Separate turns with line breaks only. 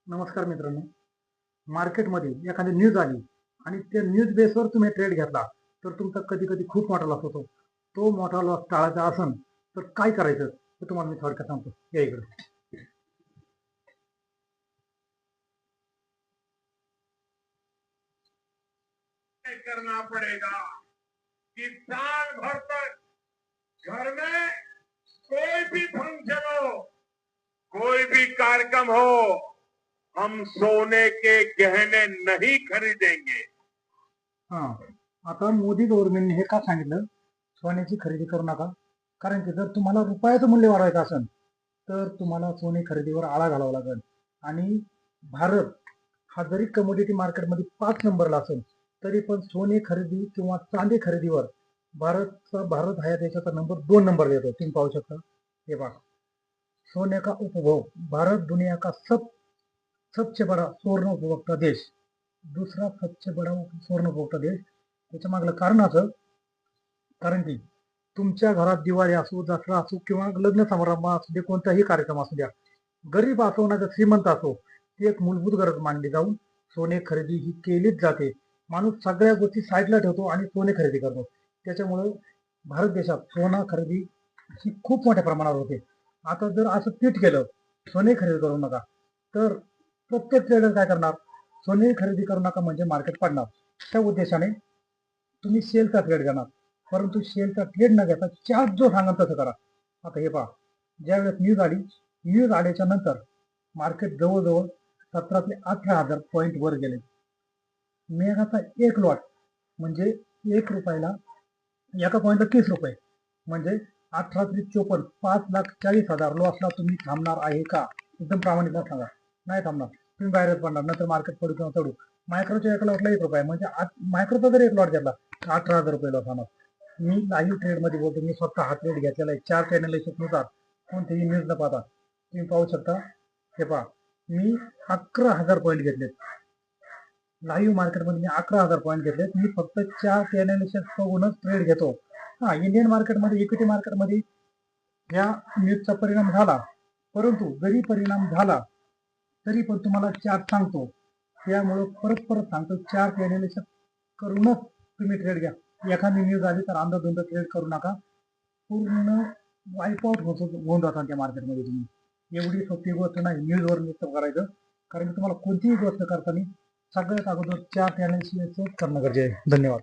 नमस्कार मित्रांनो. मार्केटमध्ये एखादी न्यूज आली आणि त्या न्यूज बेसवर तुम्ही ट्रेड घेतला तर तुमचा कधी कधी खूप मोठा लॉस होतो. तो मोठा लॉस टाळायचा असेल तर काय करायचं हे तुम्हाला मी थोडक्यात सांगतो. या इकडे
करना पड़ेगा कि साल भर तक घर में कोई भी फंक्शन हो, कोई भी कार्यक्रम हो, हम सोने के गहने नहीं खरीदेंगे.
हा, आता मोदी गव्हर्नमेंटने हे का सांगितलं, सोन्याची खरेदी करू नका. कारण की जर तुम्हाला रुपयाचं मूल्य वाढवायचं असेल तर तुम्हाला सोने खरेदीवर आळा घालावा लागेल. आणि भारत हा जरी कमोडिटी मार्केटमध्ये 5 नंबरला असेल तरी पण सोने खरेदी किंवा चांदी खरेदीवर भारत हा या देशाचा नंबर 2 नंबर येतो. तुम्ही पाहू शकता. हे बघा, सोने का उपभोग, भारत दुनिया का सबसे बड़ा स्वर्ण उपभोक्ता देश, दुसरा सबसे बड़ा स्वर्ण उपभोक्ता देश. त्याच्या मागलं कारण असं, कारण की तुमच्या घरात दिवाळी असो, दसरा असो किंवा लग्न समारंभ असू दे, कोणताही कार्यक्रम असू द्या, गरीब असो ना श्रीमंत असो, ती एक मूलभूत गरज मानली जाऊन सोने खरेदी ही केलीच जाते. माणूस सगळ्या गोष्टी साईडला ठेवतो आणि सोने खरेदी करतो. त्याच्यामुळे भारत देशात सोना खरेदी ही खूप मोठ्या प्रमाणावर होते. आता जर असं ट्विट केलं सोने खरेदी करू नका, तर प्रत्येक ट्रेडर काय करणार, सोने खरेदी करू नका म्हणजे मार्केट पडणार. त्या उद्देशाने तुम्ही सेलचा ट्रेड घेणार, परंतु सेलचा ट्रेड न घेता चार्ट जो सांगा तसं करा. आता हे पहा, ज्यावेळेस न्यूज आल्याच्या नंतर मार्केट जवळजवळ 17 ते 18,000 पॉईंट वर गेले. मेघाचा एक लॉट म्हणजे 1 रुपयाला, एका पॉईंटला 30 रुपये, म्हणजे 18 × 54 5,40,000 लॉसला तुम्ही थांबणार आहे का? एकदम प्रामाणिकपणे सांगा. नाही थांबणार, तुम्ही बाहेरच पडणार. नंतर मार्केट पडू किंवा चढू, मायक्रोच्या एका लॉटला 1 रुपये, म्हणजे मायक्रोचा जर एक लॉट घेतला तर 18,000 रुपये लॉस होणार. मी लाईव्ह ट्रेड मध्ये बोलतो, मी स्वतः हा ट्रेड घेतलेला आहे. 4 अनालिसिस नुसार कोणतेही न्यूज न पाहता. तुम्ही पाहू शकता. हे पहा, मी 11,000 पॉईंट घेतलेत लाईव्ह मार्केटमध्ये. मी 11,000 पॉईंट घेतलेत. मी फक्त 4 अनालिसिस बघूनच ट्रेड घेतो. हा, इंडियन मार्केटमध्ये, इक्विटी मार्केटमध्ये या न्यूजचा परिणाम झाला, परंतु जरी परिणाम झाला तरी पण तुम्हाला चार्ट सांगतो. त्यामुळं परत सांगतो, 4 अनालिसिस करूनच तुम्ही ट्रेड घ्या. एखादी न्यूज आली तर अंदाधुंद ट्रेड करू नका. पूर्ण वाईपआउट होऊन जातात त्या मार्केटमध्ये. तुम्ही एवढी सोपी गोष्ट नाही न्यूजवर नुसतं करायचं. कारण की तुम्हाला कोणतीही गोष्ट करताना सगळ्यात अगोदर 4 अनालिसिस करणं गरजेचं आहे. धन्यवाद.